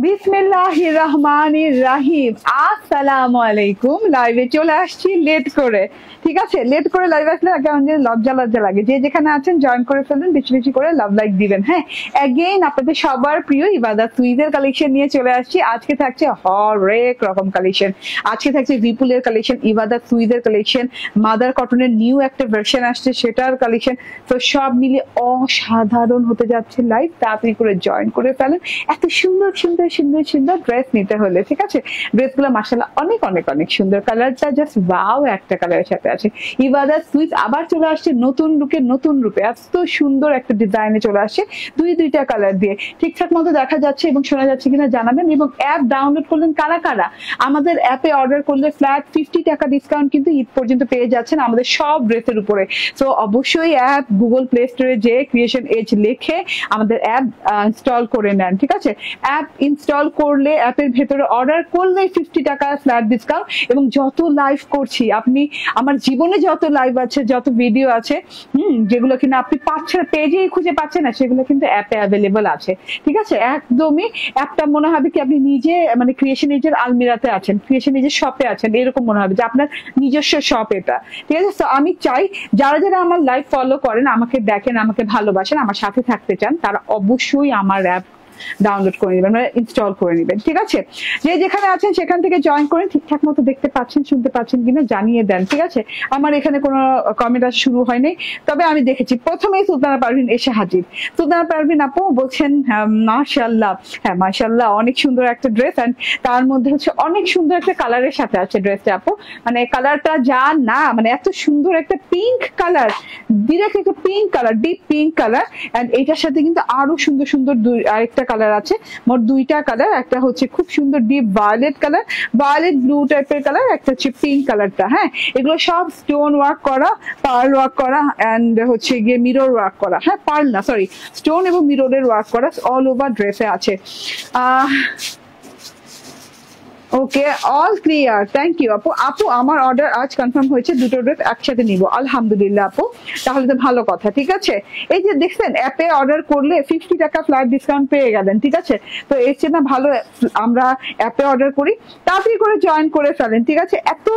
বিসমিল্লাহির রহমানির রাহিম। আসসালামু আলাইকুম। লাইভে চলে আসছি লেট করে, ঠিক আছে? লেট করে লাইভ আসলে কেমন যেন লজ্জা লজ্জা লাগে। যে যেখানে আছেন জয়েন করে ফেলবেন, বেশি বেশি করে লাভ লাইক দিবেন। হ্যাঁ, অ্যাগেইন আপনাদের সবার প্রিয় ইবাদত সুইজের কালেকশন নিয়ে চলে আসছি। আজকে থাকছে হরেক রকম কালেকশন। আজকে থাকছে বিপুলের কালেকশন, ইবাদত সুইজের কালেকশন, মাদার কটনের নিউ একটা ভার্সন আসছে সেটার কালেকশন। তো সব মিলে অসাধারণ হতে যাচ্ছে লাইভ। তাড়াতাড়ি করে জয়েন করে ফেলেন। এত সুন্দর সুন্দর সুন্দর সুন্দর ড্রেস নিতে হলে, ঠিক আছে? ড্রেসগুলো মাশাআল্লাহ অনেক অনেক অনেক সুন্দর। কালারটা জাস্ট ওয়াও একটা কালারের সাথে আছে। ইবাদত সুইজ আবার চলে আসছে নতুন লুকে, নতুন রূপে। এত সুন্দর একটা ডিজাইনে চলে আসছে, দুইটা কালার দিয়ে ঠিকঠাক মতো দেখা যাচ্ছে এবং শোনা যাচ্ছে কিনা জানাবেন। এবং অ্যাপ ডাউনলোড করলেন কারা কারা? আমাদের অ্যাপে অর্ডার করলে ফ্ল্যাট 50 টাকা ডিসকাউন্ট কিন্তু ঈদ পর্যন্ত পেয়ে যাচ্ছেন আমাদের সব ড্রেসের উপরে। তো অবশ্যই অ্যাপ গুগল প্লে স্টোরে যে ক্রিয়েশন এজ লিখে আমাদের অ্যাপ ইনস্টল করে নেন, ঠিক আছে? অ্যাপ ইনস্টল করলে অ্যাপের ভেতরে অর্ডার করলে 50 টাকা ফ্ল্যাট ডিসকাউন্ট। এবং যত লাইভ করছি, আপনি আমার জীবনে যত লাইভ আছে, যত ভিডিও আছে, যেগুলো কিনা আপনি পাচ্ছেন পেজেই খুঁজে পাচ্ছেন না, সেগুলো কিন্তু অ্যাপে অ্যাভেলেবল আছে, ঠিক আছে? একদমই অ্যাপটা মনে হবে কি আপনি নিজে মানে ক্রিয়েশন এজের আলমিরাতে আছেন, ক্রিয়েশন এজের শপে আছেন, এরকম মনে হবে যে আপনার নিজস্ব শপ এটা, ঠিক আছে? তো আমি চাই যারা যারা আমার লাইভ ফলো করেন, আমাকে দেখেন, আমাকে ভালোবাসেন, আমার সাথে থাকতে চান, তারা অবশ্যই আমার অ্যাপ ডাউনলোড করে নেবেন, মানে ইনস্টল করে নেবেন, ঠিক আছে? যে যেখানে আছেন সেখান থেকে জয়েন করেন। ঠিকঠাক মতো দেখতে পাচ্ছেন, শুনতে পাচ্ছেন কিনা জানিয়ে দেন, ঠিক আছে? আমার এখানে কোনো কমেন্ট আসা শুরু হয়নি, তবে আমি দেখেছি প্রথমেই সুলতানা পারভিন এসে হাজির। সুলতানা পারভিন আপু বলছেন মাশাআল্লাহ। হ্যাঁ মাশাআল্লাহ, অনেক সুন্দর একটা ড্রেস, এন্ড তার মধ্যে হচ্ছে অনেক সুন্দর একটা কালারের সাথে আছে ড্রেসটা আপু। মানে কালারটা যা না, মানে এত সুন্দর একটা পিঙ্ক কালার, ডিরেক্ট একটা pink colour, deep pink colour. And এইটার সাথে কিন্তু আরো সুন্দর সুন্দর আরেকটা কালার আছে, মোট দুইটা কালার। একটা হচ্ছে খুব সুন্দর deep violet colour, violet blue টাইপের কালার, একটা হচ্ছে পিঙ্ক কালারটা। হ্যাঁ, এগুলো সব স্টোন ওয়ার্ক করা, পার্ল ওয়ার্ক করা, এন্ড হচ্ছে গিয়ে মিরর ওয়ার্ক করা। হ্যাঁ, পার্ল না, সরি, স্টোন এবং মিররের ওয়ার্ক করা অল ওভার ড্রেসে আছে। ওকে, অল ক্লিয়ার, থ্যাংক ইউ আপু। আপু আমার অর্ডার আজ কনফার্ম হয়েছে, দুটো ড্রেস একসাথে নিব, আলহামদুলিল্লাহ আপু, তাহলে তো ভালো কথা, ঠিক আছে? এই যে দেখছেন অ্যাপে অর্ডার করলে 50 টাকা ফ্ল্যাট ডিসকাউন্ট পেয়ে গেলেন, ঠিক আছে? তো এর চেয়ে না ভালো আমরা অ্যাপে অর্ডার করি, তাড়াতাড়ি করে জয়েন করে ফেলেন, ঠিক আছে? এত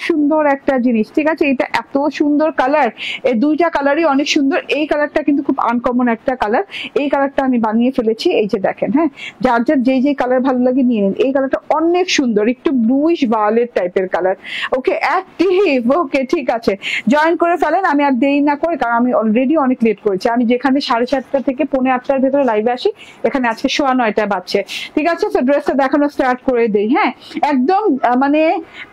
সুন্দর একটা জিনিস, ঠিক আছে? এটা এত সুন্দর কালার, এই দুইটা কালারই অনেক সুন্দর। এই কালারটা কিন্তু খুব আনকমন একটা কালার, এই কালারটা আমি বানিয়ে ফেলেছি। এই যে দেখেন, হ্যাঁ, যার যার যেই কালার ভালো লাগে নিয়ে নিন। এই কালারটা অনেক সুন্দর, একটু ব্লুইশ ভায়োলেট টাইপের কালার। ওকে, অ্যাক্টিভ, ওকে, ঠিক আছে, জয়েন করে ফেলেন। আমি আর দেরি না করে, কারণ আমি অলরেডি অনেক লেট করেছি। আমি যেখানে 7:30 থেকে 7:45 ভেতরে লাইভে আসি, এখানে আজকে 9:15 বাজছে, ঠিক আছে? তো ড্রেসটা দেখানো স্টার্ট করে দেই। হ্যাঁ, একদম মানে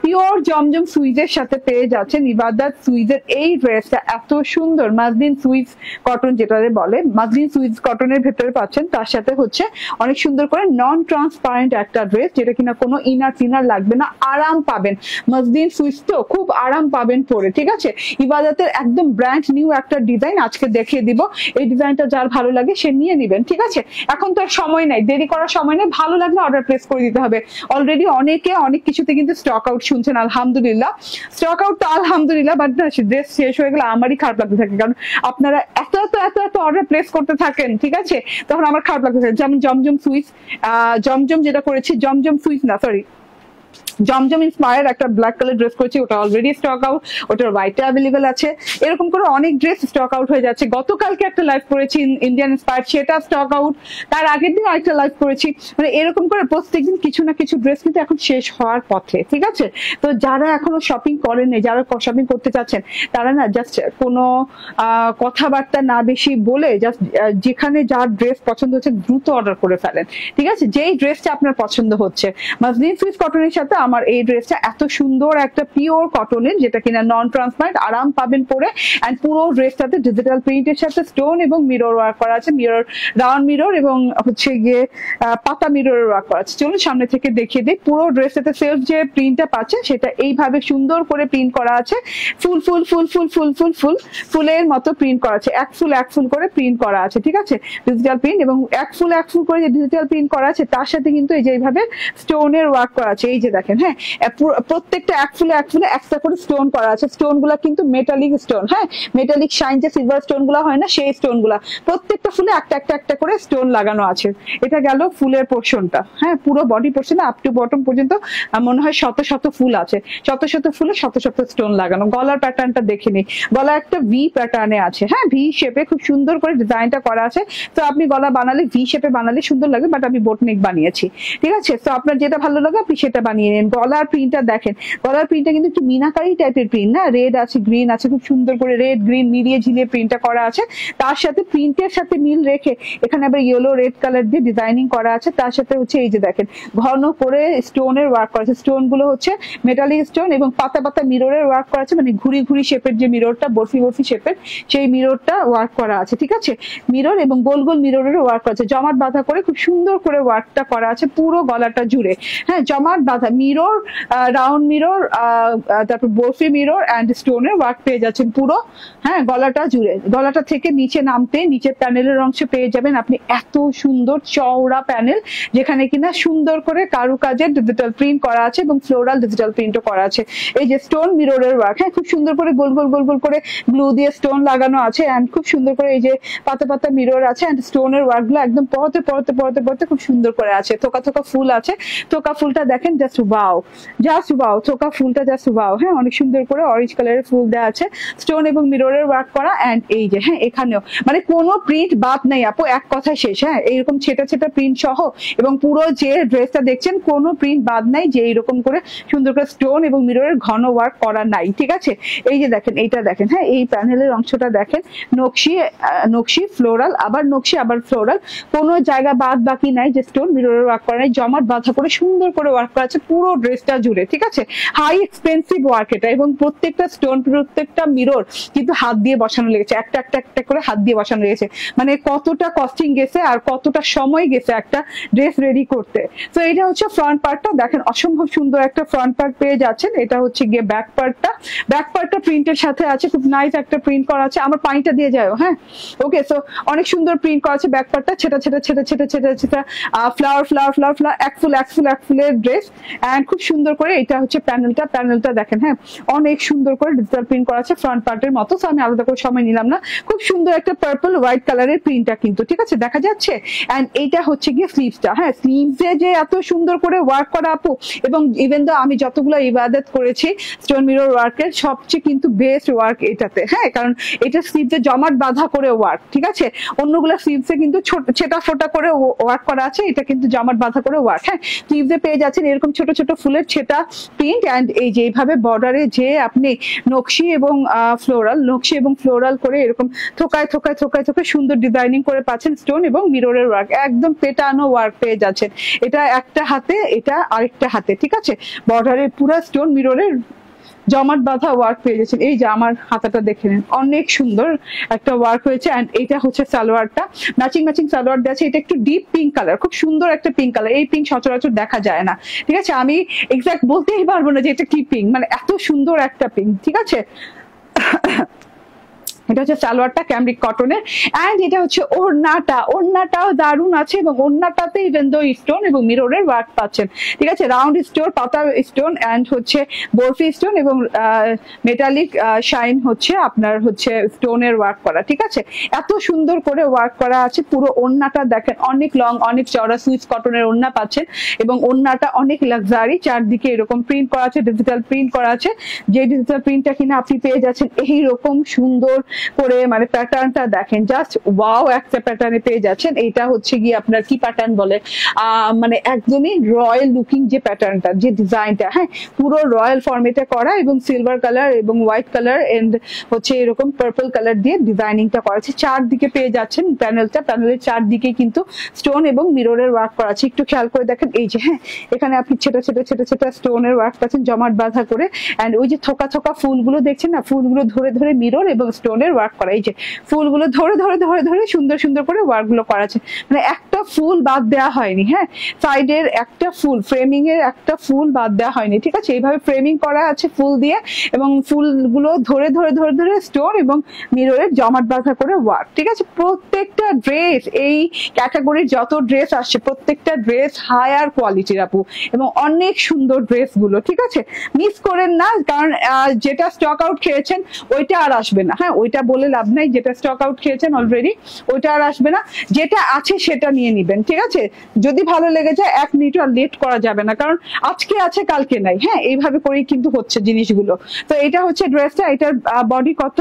পিওর জমজম সুইজের সাথে পেয়ে যাচ্ছেন ইবাদত সুইজের এই ড্রেসটা। এত সুন্দর মাসলিন সুইজ কটন, যেটা বলে মাসলিন সুইজ কটনের ভেতরে পাচ্ছেন, তার সাথে হচ্ছে অনেক সুন্দর করে নন ট্রান্সপারেন্ট একটা ড্রেস, যেটা কিনা কোনো ইনার টিনার লাগবে না, আরাম পাবেন। মসলিন সুইচ তো খুব আরাম পাবেন পরে, ঠিক আছে? ইবাদতের একদম ব্র্যান্ড নিউ একটা ডিজাইন আজকে দেখিয়ে দিব। এই ডিজাইনটা যার ভালো লাগে সে নিয়ে নিবেন, ঠিক আছে? এখন তো আর সময় নাই, দেরি করার সময় নেই, ভালো লাগলে অর্ডার প্লেস করে দিতে হবে। অলরেডি অনেকে অনেক কিছুতে কিন্তু স্টক আউট শুনছেন, আলহামদুলিল্লাহ। স্টক আউট তো আলহামদুলিল্লাহ, বাট ড্রেস শেষ হয়ে গেলে আমারই খারাপ লাগতে থাকে, কারণ আপনারা এত অর্ডার প্লেস করতে থাকেন, ঠিক আছে? তখন আমার খারাপ লাগতে থাকে। যেমন জমজম সুইচ, জমজম যেটা করেছি, জমজম সুইচ না, সরি, জমজম ইন্সপায়ার একটা ব্ল্যাক কালার ড্রেস করেছি, ওটা অলরেডি স্টক আউট, ওটার হোয়াইটে অ্যাভেলেবেল আছে। এরকম করে অনেক ড্রেস স্টক আউট হয়ে যাচ্ছে। গতকালকে একটা লাইভ করেছি ইন্ডিয়ান ইন্সপায়ার, সেটা স্টক আউট। তার আগের দিন আরেকটা লাইভ করেছি। মানে এরকম করে প্রত্যেকদিন কিছু না কিছু ড্রেস কিন্তু এখন শেষ হওয়ার পথে, ঠিক আছে? তো যারা এখনো শপিং করেননি, যারা শপিং করতে চাচ্ছেন, তারা না জাস্ট কোনো কথাবার্তা না বেশি বলে জাস্ট যেখানে যার ড্রেস পছন্দ হচ্ছে দ্রুত অর্ডার করে ফেলেন, ঠিক আছে? যেই ড্রেসটা আপনার পছন্দ হচ্ছে। মাসলিন সুইচ কটনের সাথে আমার এই ড্রেসটা এত সুন্দর একটা পিওর কটনের, যেটা কিনা নন ট্রান্সপারেন্ট, আরাম পাবেন পরে। এন্ড পুরো ড্রেসটাতে ডিজিটাল প্রিন্টের সাথে স্টোন এবং মিরর ওয়ার্ক করা আছে, মিরর, রাউন্ড মিরর এবং হচ্ছে গিয়ে পাতা মিরর ওয়ার্ক করা আছে। চলুন সামনে থেকে দেখিয়ে দিই। পুরো ড্রেসটাতে সেলফ যে প্রিন্টটা পাচ্ছেন সেটা এইভাবে সুন্দর করে প্রিন্ট করা আছে, ফুল ফুল ফুল ফুল ফুল ফুল ফুল ফুলের মতো প্রিন্ট করা আছে, এক ফুল করে প্রিন্ট করা আছে, ঠিক আছে? ডিজিটাল প্রিন্ট, এবং এক ফুল করে যে ডিজিটাল প্রিন্ট করা আছে তার সাথে কিন্তু এই যে এইভাবে স্টোনের ওয়ার্ক করা আছে। এই যে যে দেখেন, হ্যাঁ প্রত্যেকটা এক ফুলে একটা করে স্টোন করা আছে। স্টোন গুলা কিন্তু মেটালিক স্টোন, হ্যাঁ মেটালিক শাইন যে সিলভার স্টোন গুলা হয় না, সেই স্টোন গুলা প্রত্যেকটা ফুলে একটা করে স্টোন লাগানো আছে। এটা গেল ফুলের পোর্শনটা, হ্যাঁ পুরো বডি পোর্শনে আপ টু বটম পর্যন্ত মনে হয় শত শত ফুল আছে, শত শত ফুলে শত শত স্টোন লাগানো। গলার প্যাটার্নটা দেখে নিই, গলা একটা ভি প্যাটার্নে আছে, হ্যাঁ ভি শেপে খুব সুন্দর করে ডিজাইনটা করা আছে। তো আপনি গলা বানালে ভি শেপে বানালে সুন্দর লাগে, বাট আমি বোট নেক বানিয়েছি, ঠিক আছে। তো আপনার যেটা ভালো লাগে আপনি সেটা বানিয়ে নিন। গলার প্রিন্টটা দেখেন, গলার প্রিন্টটা কিন্তু একটু মিনাকারি টাইপের প্রিন্ট না, রেড আছে গ্রিন আছে, খুব সুন্দর করে রেড গ্রিন মিলিয়ে ঝিলিয়ে প্রিন্টটা করা আছে। তার সাথে প্রিন্টের সাথে মিল রেখে এখানে আবার ইয়েলো রেড কালার দিয়ে ডিজাইনিং করা আছে। তার সাথে হচ্ছে এই যে দেখেন ঘন করে স্টোনের ওয়ার্ক করা আছে। স্টোন গুলো হচ্ছে মেটালিক স্টোন এবং পাতা পাতা মিররের ওয়ার্ক করা আছে, মানে ঘুরি ঘুরি শেপের যে মিররটা বরফি বরফি শেপের সেই মিররটা ওয়ার্ক করা আছে, ঠিক আছে। মিরর এবং গোল গোল মিররের ওয়ার্ক করা আছে, জমাট বাঁধা করে খুব সুন্দর করে ওয়ার্কটা করা আছে পুরো গলাটা জুড়ে, হ্যাঁ জমাট বাঁধা মিরর, রাউন্ড মিরর, তারপর বরফি মিরর অ্যান্ড স্টোনের ওয়ার্ক পেয়ে যাচ্ছেন পুরো, হ্যাঁ গলাটা জুড়ে। গলাটা থেকে নিচে নামতে নিচে প্যানেলের অংশে পেয়ে যাবেন আপনি এত সুন্দর চওড়া প্যানেল, যেখানে কিনা সুন্দর করে কারুকাজের ডিজিটাল প্রিন্ট করা আছে এবং ফ্লোরাল ডিজিটাল প্রিন্টও করা আছে। এই যে স্টোন মিররের ওয়ার্ক, হ্যাঁ খুব সুন্দর করে গোল গোল গোল গোল করে গ্লু দিয়ে স্টোন লাগানো আছে অ্যান্ড খুব সুন্দর করে এই যে পাতা পাতা মিরর আছে অ্যান্ড স্টোনের ওয়ার্ক গুলো একদম পরতে পরতে পরতে পরতে খুব সুন্দর করে আছে। থোকা থোকা ফুল আছে, থোকা ফুলটা দেখেন জাস্ট ওয়াও, জাস্ট ওয়াও, থোকা ফুলটা জাস্ট ওয়াও, হ্যাঁ অনেক সুন্দর করে অরেঞ্জ কালারের ফুল দেওয়া আছে, স্টোন এবং মিররের ওয়ার্ক করা। অ্যান্ড এই যে হ্যাঁ এখানেও মানে কোনো প্রিন্ট বাদ নেই আপু, এক কথায় শেষ, হ্যাঁ এইরকম ছেটা ছেটা প্রিন্ট সহ এবং পুরো যে ড্রেসটা দেখছেন কোনো প্রিন্ট বাদ নাই যে এইরকম করে সুন্দর করে স্টোন এবং মিররের ঘন ওয়ার্ক করা নাই, ঠিক আছে। এই যে দেখেন এইটা দেখেন, হ্যাঁ এই প্যানেলের অংশটা দেখেন নকশি নকশি ফ্লোরাল আবার নকশি আবার ফ্লোরাল, কোনো জায়গা বাদ বাকি নাই যে স্টোন মিররের ওয়ার্ক করা নাই, জমাট বাঁধা করে সুন্দর করে ওয়ার্ক করা আছে পুরো ড্রেসটা জুড়ে, ঠিক আছে। হাই এক্সপেন্সিভ ওয়ার্ক এটা এবং প্রত্যেকটা স্টোন প্রত্যেকটা মিরর কিন্তু হাত দিয়ে বসানো লেগেছে, একটা একটা একটা করে হাত দিয়ে বসানো লেগেছে, মানে কতটা কস্টিং গেছে আর কতটা সময় গেছে একটা ড্রেস রেডি করতে। তো এটা হচ্ছে ফ্রন্ট পার্টটা দেখেন, অসম্ভব সুন্দর একটা ফ্রন্ট পার্ট পেয়ে যাচ্ছেন। এটা হচ্ছে গিয়ে ব্যাক পার্টটা, ব্যাক পার্টটা প্রিন্টের সাথে আছে, খুব নাইস একটা প্রিন্ট করা আছে। আমার পানিটা দিয়ে যায়, হ্যাঁ ওকে। সো অনেক সুন্দর প্রিন্ট করা আছে ব্যাক পার্টটা, ছেটা ছেটা ছেটা ছেটা ছেটা ছেটা ফ্লাওয়ার ফ্লাওয়ার ফ্লাওয়ার ফ্লাওয়ার এক ফুল এক ফুল এক ফুলের ড্রেস অ্যান্ড খুব সুন্দর করে এটা হচ্ছে প্যানেলটা, প্যানেলটা দেখেন, হ্যাঁ অনেক সুন্দর করে ডিজিটাল প্রিন্ট করা আছে ফ্রন্ট পার্টের মতো। সো আমি আলাদা করে সময় নিলাম না, খুব সুন্দর একটা পার্পল হোয়াইট কালারের প্রিন্টটা কিন্তু, ঠিক আছে দেখা যাচ্ছে। অ্যান্ড এইটা হচ্ছে গিয়ে স্লিভসটা, হ্যাঁ স্লিভসে যে এত সুন্দর করে ওয়ার্ক করা আপু, এবং ইভেন দো আমি যতগুলো ইবাদত করেছি স্টোন মিরর ওয়ার্কের সবচেয়ে কিন্তু বেস্ট ওয়ার্ক এটাতে, হ্যাঁ কারণ এটা স্লিভসে জমাট বাঁধা করে ওয়ার্ক, ঠিক আছে। অন্যগুলো স্লিভসে কিন্তু ছেটা ফোটা করে ওয়ার্ক করা আছে, এটা কিন্তু জমাট বাঁধা করে ওয়ার্ক, হ্যাঁ স্লিভসে পেয়ে যাচ্ছেন এরকম ছোট ছোট ফুলের ছেটা প্রিন্ট অ্যান্ড এই যে এইভাবে বর্ডারে যে আপনি নকশি এবং ফ্লোরাল, নকশি এবং ফ্লোরাল করে এরকম থোকায় থোকায় থোকায় থোকায় সুন্দর ডিজাইনিং করে পাচ্ছেন স্টোন এবং মিররের ওয়ার্ক, একদম পেটানো ওয়ার্ক পেয়ে যাচ্ছেন। এটা একটা হাতে, এটা আরেকটা হাতে, ঠিক আছে। বর্ডারে পুরো স্টোন মিররের জমাট বাঁধা ওয়ার্ক পেয়ে যাচ্ছেন। এই যে আমার হাতাটা দেখে নেন, অনেক সুন্দর একটা ওয়ার্ক হয়েছে। অ্যান্ড এইটা হচ্ছে সালোয়ারটা, ম্যাচিং ম্যাচিং সালোয়ার দেওয়া আছে। এটা একটু ডিপ পিঙ্ক কালার, খুব সুন্দর একটা পিঙ্ক কালার, এই পিঙ্ক সচরাচর দেখা যায় না, ঠিক আছে। আমি এক্সাক্ট বলতেই পারবো না যে এটা কি পিঙ্ক, মানে এত সুন্দর একটা পিঙ্ক, ঠিক আছে। এটা হচ্ছে সালোয়ারটা ক্যামরিক কটনের অ্যান্ড এটা হচ্ছে ওড়নাটা, ওড়নাটাও দারুণ আছে এবং ওড়নাটাতে ইভেন দো স্টোন এবং মিররের ওয়ার্ক পাচ্ছেন, ঠিক আছে। রাউন্ড স্টোন, পাতা স্টোন অ্যান্ড হচ্ছে বরফি স্টোন এবং মেটালিক শাইন হচ্ছে আপনার হচ্ছে স্টোনের ওয়ার্ক করা, ঠিক আছে। এত সুন্দর করে ওয়ার্ক করা আছে পুরো ওড়নাটা দেখেন, অনেক লং অনেক চওড়া সুইচ কটনের ওড়না পাচ্ছেন এবং ওড়নাটা অনেক লাক্সারি, চারদিকে এরকম প্রিন্ট করা আছে, ডিজিটাল প্রিন্ট করা আছে। যে ডিজিটাল প্রিন্টটা কিনা আপনি পেয়ে যাচ্ছেন এইরকম সুন্দর করে, মানে প্যাটার্নটা দেখেন জাস্ট ওয়াও একটা প্যাটার্নে পেয়ে যাচ্ছেন। এইটা হচ্ছে গিয়ে আপনার কি প্যাটার্ন বলে, মানে একদমই রয়্যাল লুকিং যে প্যাটার্নটা, যে ডিজাইনটা, হ্যাঁ পুরো রয়্যাল ফরম্যাটে করা এবং সিলভার কালার এবং হোয়াইট কালার এন্ড হচ্ছে এরকম পার্পল কালার দিয়ে ডিজাইনিংটা করা আছে। চারদিকে পেয়ে যাচ্ছেন প্যানেলটা, প্যানেলের চারদিকে কিন্তু স্টোন এবং মিররের ওয়ার্ক করা আছে। একটু খেয়াল করে দেখেন এই যে, হ্যাঁ এখানে আপনি ছেটা ছেটা ছেটা ছেটা স্টোনের ওয়ার্ক পাচ্ছেন জমাট বাঁধা করে। এন্ড ওই যে থোকা থোকা ফুলগুলো দেখছেন না, ফুলগুলো ধরে ধরে মিরর এবং স্টোনের ওয়ার্ক করা, এই যে ফুলগুলো ধরে ধরে ধরে ধরে সুন্দর সুন্দর করে ওয়ার্ক গুলো করা আছে, মানে একটা ফুল বাদ দেওয়া হয়নি, হ্যাঁ, সাইডের একটা ফুল, ফ্রেমিং এর একটা ফুল বাদ দেওয়া হয়নি, ঠিক আছে। এইভাবে ফ্রেমিং করা আছে ফুল দিয়ে, এবং ফুলগুলো ধরে ধরে ধরে ধরে স্টোন এবং মিররের জমাট বাঁধা করে ওয়ার্ক, ঠিক আছে। প্রত্যেকটা ড্রেস, এই ক্যাটাগরির যত ড্রেস আসছে প্রত্যেকটা ড্রেস হায়ার কোয়ালিটির আপু, এবং অনেক সুন্দর ড্রেস গুলো, ঠিক আছে। মিস করেন না, কারণ যেটা স্টক আউট খেয়েছেন ওইটা আর আসবে না, হ্যাঁ, ওইটা বলে লাভ নাই, যেটা স্টক আউট খেয়েছেন অলরেডি ওইটা আর আসবে না, যেটা আছে সেটা নিয়ে নিবেন, ঠিক আছে। যদি ভালো লেগে যায় 1 মিনিট আর লেট করা যাবে না, কারণ আজকে আছে কালকে নাই, হ্যাঁ, এইভাবে করেই কিন্তু হচ্ছে জিনিসগুলো। তো এটা হচ্ছে ড্রেসটা, এটার বডি কত,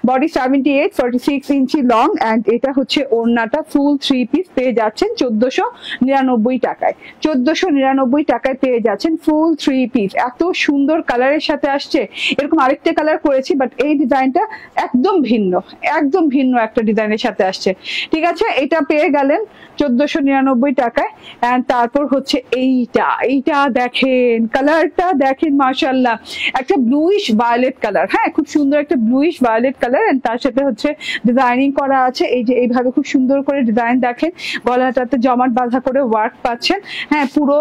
বডি 78 46 ইঞ্চি লং, অ্যান্ড এটা হচ্ছে ওড়নাটা ফুল 3 পিস পেয়ে যাচ্ছেন 1499 টাকায়। 1499 টাকায় পেয়ে যাচ্ছেন ফুল 3 পিস। এত সুন্দর কালারের সাথে আসছে। এরকম আরেকটা কালার করেছি, বাট এই ডিজাইনটা একদম ভিন্ন, একদম ভিন্ন একটা ডিজাইনের সাথে আসছে, ঠিক আছে। এটা পেয়ে গেলেন 1499 টাকায়। অ্যান্ড তারপর হচ্ছে এইটা দেখেন, কালারটা দেখেন, মাশাআল্লাহ, একটা ব্লুইশ ভায়োলেট কালার, হ্যাঁ, খুব সুন্দর একটা ব্লুইশ ভায়োলেট কালার, এন্ড তার সাথে হচ্ছে ডিজাইনিং করা আছে, এই যে এইভাবে খুব সুন্দর করে ডিজাইন দেখেন, গলাটাতে জমাট বাঁধা করে ওয়ার্ক পাচ্ছেন, হ্যাঁ, পুরো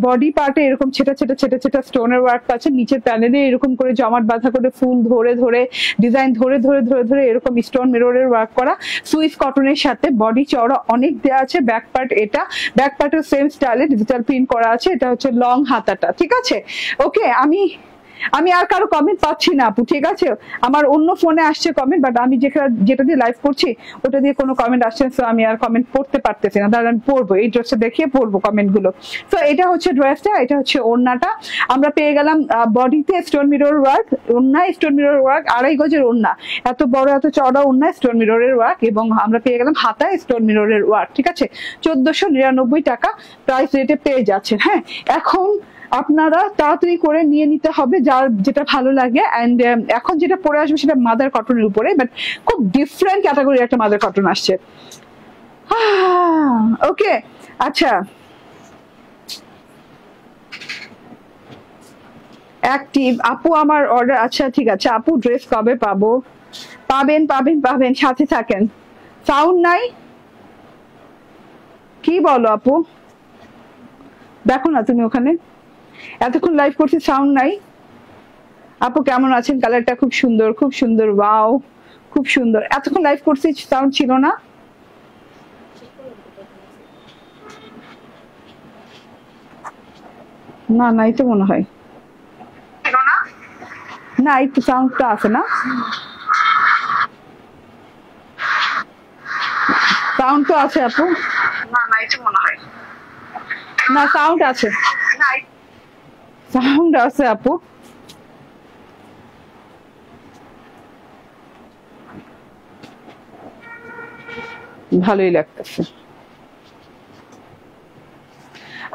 বডি পার্টে এরকম ছেটা ছেটা ছেটা ছেটা স্টোনের ওয়ার্ক পাচ্ছেন, নিচের প্যানেলে এরকম করে জমাট বাঁধা করে ফুল ধরে ধরে ডিজাইন ধরে ধরে ধরে ধরে এরকম স্টোন মিররের ওয়ার্ক করা, সুইস কটনের সাথে বডি চওড়া অনেক দেওয়া আছে। ব্যাক পার্ট, এটা ব্যাক পার্টের সেম স্টাইলে ডিজিটাল প্রিন্ট করা আছে, এটা হচ্ছে লং হাতাটা, ঠিক আছে। ওকে, আমি আর কারো কমেন্ট পাচ্ছি না আপু, ঠিক আছে। আমার অন্য ফোনে আসছে কমেন্ট, বাট আমি যেটা দিয়ে লাইভ করছি ওটা দিয়ে কোনো কমেন্ট আসছে না, আমি আর কমেন্ট পড়তে পারতেছি না, তাহলে আমি পড়বো, এই ড্রেসটা দেখিয়ে পড়বো কমেন্ট গুলো। তো এটা হচ্ছে ড্রেসটা, এটা হচ্ছে ওড়নাটা। আমরা পেয়ে গেলাম বডিতে স্টোন মিরর ওয়ার্ক, ওড়নায় স্টোন মিরর ওয়ার্ক, 2.5 গজের ওড়না, এত বড় এত চওড়া ওড়নায় স্টোন মিররের ওয়ার্ক, এবং আমরা পেয়ে গেলাম হাতায় স্টোন মিররের ওয়ার্ক, ঠিক আছে। 1499 টাকা প্রাইস রেটে পেয়ে যাচ্ছেন। হ্যাঁ, এখন আপনারা তাড়াতাড়ি করে নিয়ে নিতে হবে যার যেটা ভালো লাগে। অ্যান্ড এখন যেটা পরে আসবে সেটা মাদার কটনের উপরে, বাট খুব ডিফারেন্ট ক্যাটাগরির একটা মাদার কটন আসছে। ওকে, আচ্ছা, অ্যাক্টিভ আপু আমার অর্ডার, আচ্ছা ঠিক আছে আপু, ড্রেস কবে পাবো? পাবেন পাবেন পাবেন, সাথে থাকেন। সাউন্ড নাই, কি বলো আপু? দেখো না তুমি ওখানে, এতক্ষণ লাইভ করছি, সাউন্ড নাই। আপু কেমন আছেন? কালারটা খুব সুন্দর, খুব সুন্দর, ওয়াও, খুব সুন্দর। এতক্ষণ লাইভ করছি, সাউন্ড ছিল না। না, নাই তো মনে হয়, না একটু সাউন্ডটা আছে না, সাউন্ড তো আছে আপু, না, নাই তো মনে হয়, না সাউন্ড আছে, সাউন্ড আছে আপু। ভালোই লাগতেছে।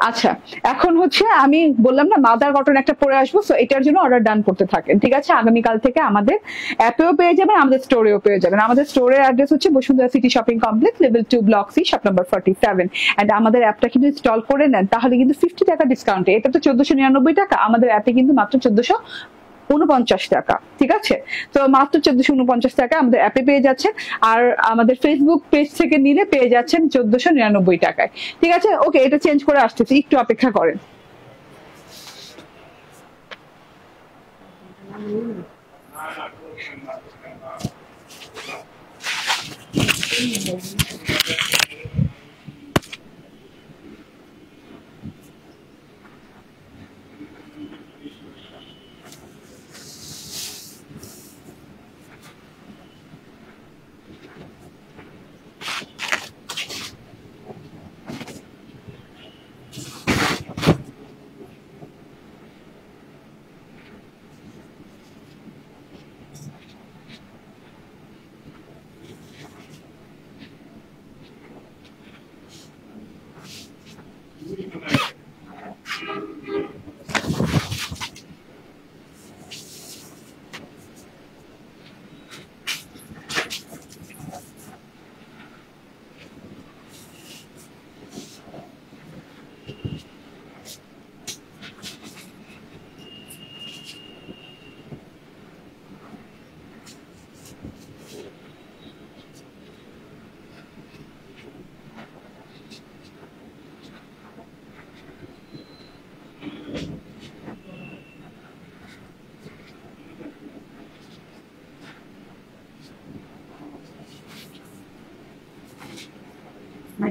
আচ্ছা, এখন হচ্ছে আমি বললাম না মাদার কটন একটা পরে আসবো, সো এটার জন্য অর্ডার ডান করতে থাকেন, ঠিক আছে। আগামীকাল থেকে আমাদের অ্যাপেও পেয়ে যাবেন, আমাদের স্টোরেও পেয়ে যাবেন। আমাদের স্টোরের অ্যাড্রেস হচ্ছে Bashundhara City shopping complex, level 2, block C, shop number 47। And আমাদের অ্যাপটা কিন্তু ইনস্টল করে নেন, তাহলে কিন্তু 50 টাকা ডিসকাউন্টে, এটা তো 1499 টাকা, আমাদের অ্যাপে কিন্তু মাত্র 1449 টাকা, ঠিক আছে। তো মাত্র 1449 টাকা আমাদের অ্যাপে পেয়ে যাচ্ছেন, আর আমাদের ফেসবুক পেজ থেকে নিলে পেয়ে যাচ্ছেন 1499 টাকায়, ঠিক আছে। ওকে, এটা চেঞ্জ করে আসতেছি, একটু অপেক্ষা করেন।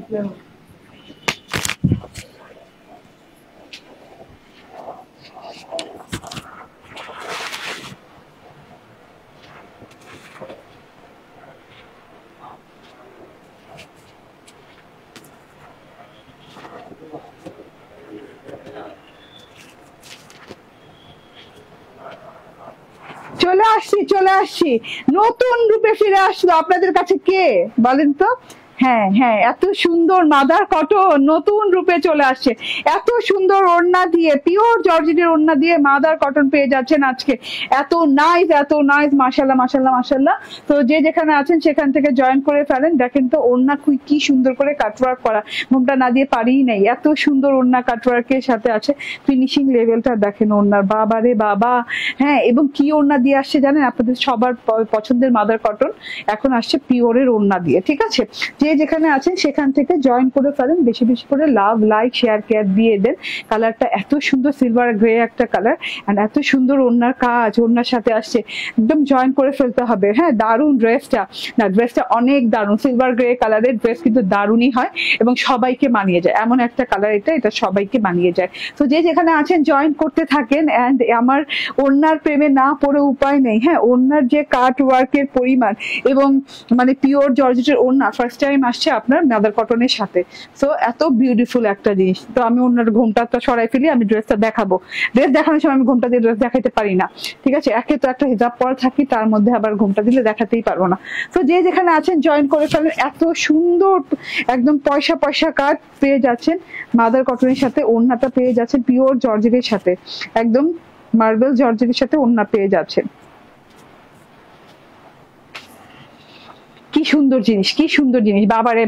চলে আসছি নতুন রূপে ফিরে আসলো আপনাদের কাছে। কে বলেন তো? হ্যাঁ হ্যাঁ, এত সুন্দর মাদার কটন নতুন রূপে চলে আসছে, এত সুন্দর ওড়না দিয়ে, পিওর জর্জেটের ওড়না দিয়ে মাদার কটন পেয়ে যাচ্ছেন আজকে। এত নাইস, মাশাল্লাহ মাশাল্লাহ মাশাল্লাহ। তো যে যেখানে আছেন সেখান থেকে জয়েন করে ফেলেন। দেখেন তো ওড়না কি সুন্দর করে কাটওয়ার্ক করা, ঘুমটা না দিয়ে পারিই নাই, এত সুন্দর ওড়না কাটওয়ার্কের সাথে আছে। ফিনিশিং লেভেলটা দেখেন ওড়নার, বাবা রে বাবা। হ্যাঁ, এবং কি ওড়না দিয়ে আসছে জানেন? আপনাদের সবার পছন্দের মাদার কটন এখন আসছে পিওরের ওড়না দিয়ে। ঠিক আছে, যে যেখানে আছেন সেখান থেকে জয়েন করে ফেলেন, বেশি বেশি করে লাভ, লাইক, শেয়ার, কেয়ার দিয়ে দেন। কালারটা এত সুন্দর, সিলভার গ্রে একটা কালার, এন্ড এত সুন্দর ওড়নার কাজ, ওড়নার সাথে আসছে, একদম জয়েন করে ফেলতে হবে। হ্যাঁ, দারুণ ড্রেসটা, না ড্রেসটা অনেক দারুণ। সিলভার গ্রে কালারের ড্রেস কিন্তু দারুণই হয় এবং সবাইকে মানিয়ে যায়, এমন একটা কালার এটা সবাইকে মানিয়ে যায়। তো যে যেখানে আছেন জয়েন করতে থাকেন। এন্ড আমার ওড়নার প্রেমে না পড়ে উপায় নেই। হ্যাঁ, ওড়নার যে কাট ওয়ার্কের পরিমাণ এবং মানে পিওর জর্জেটের ওড়না ফার্স্ট টাইম আসছে আপনার মাদার কটনের সাথে। সো এত বিউটিফুল একটা জিনিস। তো আমি ওনার ঘোমটা সরাই ফেলি, আমি ড্রেসটা দেখাবো। ড্রেস দেখানোর সময় আমি ঘোমটা দিয়ে ড্রেস দেখাইতে পারি না। ঠিক আছে, একে তো একটা হিজাব পরা থাকি, তার মধ্যে আবার ঘোমটা দিলে দেখাতেই পারবো না। তো যে যেখানে আছেন জয়েন করে ফেলেন। এত সুন্দর একদম পয়সা কাট পেয়ে যাচ্ছেন মাদার কটনের সাথে, ওড়নাটা পেয়ে যাচ্ছেন পিওর জর্জেটের সাথে, একদম মার্বেল জর্জেটের সাথে ওড়না পেয়ে যাচ্ছেন। কি সুন্দর জিনিস, বাবারে